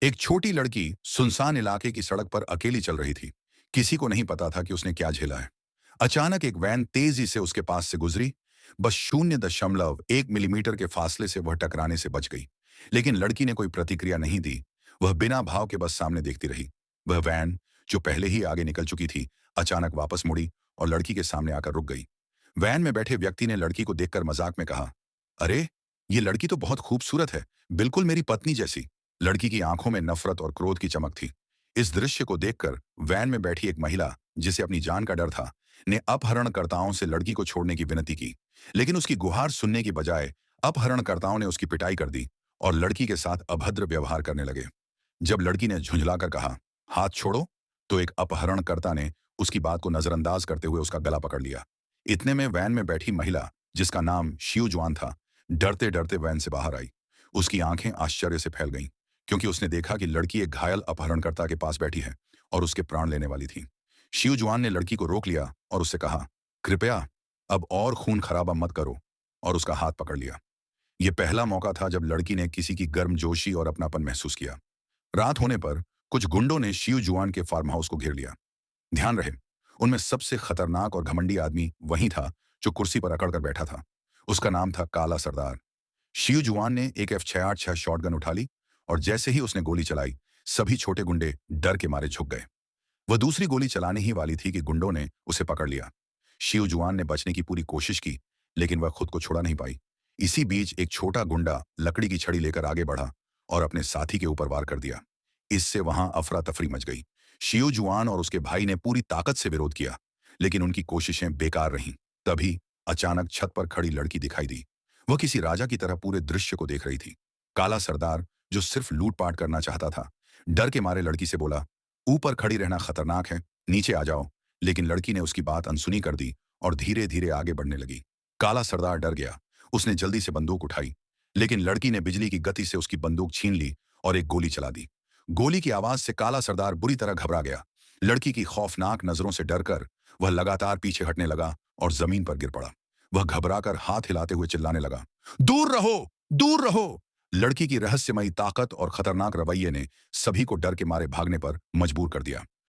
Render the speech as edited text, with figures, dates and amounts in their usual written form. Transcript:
एक छोटी लड़की सुनसान इलाके की सड़क पर अकेली चल रही थी। किसी को नहीं पता था कि उसने क्या झेला है। अचानक एक वैन तेजी से उसके पास से गुजरी। बस 0.1 मिलीमीटर के फासले से वह टकराने से बच गई। लेकिन लड़की ने कोई प्रतिक्रिया नहीं दी। वह बिना भाव के बस सामने देखती रही। वह वैन, जो पहले ही आगे निकल चुकी थी, अचानक वापस मुड़ी और लड़की के सामने आकर रुक गई। वैन में बैठे व्यक्ति ने लड़की को देखकर मजाक में कहा, अरे, ये लड़की तो बहुत खूबसूरत है, बिल्कुल मेरी पत्नी जैसी। लड़की की आंखों में नफरत और क्रोध की चमक थी। इस दृश्य को देखकर वैन में बैठी एक महिला, जिसे अपनी जान का डर था, ने अपहरणकर्ताओं से लड़की को छोड़ने की विनती की। लेकिन उसकी गुहार सुनने की बजाय अपहरणकर्ताओं ने उसकी पिटाई कर दी और लड़की के साथ अभद्र व्यवहार करने लगे। जब लड़की ने झुंझलाकर कहा, हाथ छोड़ो, तो एक अपहरणकर्ता ने उसकी बात को नजरअंदाज करते हुए उसका गला पकड़ लिया। इतने में वैन में बैठी महिला, जिसका नाम शिव जुआन था, डरते डरते वैन से बाहर आई। उसकी आंखें आश्चर्य से फैल गईं, क्योंकि उसने देखा कि लड़की एक घायल अपहरणकर्ता के पास बैठी है और उसके प्राण लेने वाली थी। शिव जुआन ने लड़की को रोक लिया और उससे कहा, कृपया अब और खून खराबा मत करो, और उसका हाथ पकड़ लिया। यह पहला मौका था जब लड़की ने किसी की गर्मजोशी और अपनापन महसूस किया। रात होने पर कुछ गुंडों ने शिव जुआन के फार्म हाउस को घेर लिया। ध्यान रहे, उनमें सबसे खतरनाक और घमंडी आदमी वही था जो कुर्सी पर अकड़ कर बैठा था। उसका नाम था काला सरदार। शिव जुआन ने एक F686 शॉटगन उठा ली और जैसे ही उसने गोली चलाई, सभी छोटे गुंडे डर के मारे झुक गए। वह दूसरी गोली चलाने ही वाली थी कि गुंडों ने उसे पकड़ लिया। शिव जुआन ने बचने की पूरी कोशिश की, लेकिन वह खुद को छुड़ा नहीं पाई। इसी बीच एक छोटा गुंडा लकड़ी की छड़ी लेकर आगे बढ़ा और अपने साथी के ऊपर वार कर दिया। इससे वहां अफरा तफरी मच गई। शिव जुआन और उसके भाई ने पूरी ताकत से विरोध किया, लेकिन उनकी कोशिशें बेकार रहीं। तभी अचानक छत पर खड़ी लड़की दिखाई दी। वह किसी राजा की तरह पूरे दृश्य को देख रही थी। काला सरदार, जो सिर्फ लूटपाट करना चाहता था, डर के मारे लड़की से बोला, ऊपर खड़ी रहना खतरनाक है, नीचे आ जाओ। लेकिन लड़की ने उसकी बात अनसुनी कर दी और धीरे धीरे आगे बढ़ने लगी। काला सरदार डर गया। उसने जल्दी से बंदूक उठाई, लेकिन लड़की ने बिजली की गति से उसकी बंदूक छीन ली और एक गोली चला दी। गोली की आवाज से काला सरदार बुरी तरह घबरा गया। लड़की की खौफनाक नजरों से डरकर वह लगातार पीछे हटने लगा और जमीन पर गिर पड़ा। वह घबराकर हाथ हिलाते हुए चिल्लाने लगा, दूर रहो, दूर रहो। लड़की की रहस्यमयी ताकत और खतरनाक रवैये ने सभी को डर के मारे भागने पर मजबूर कर दिया।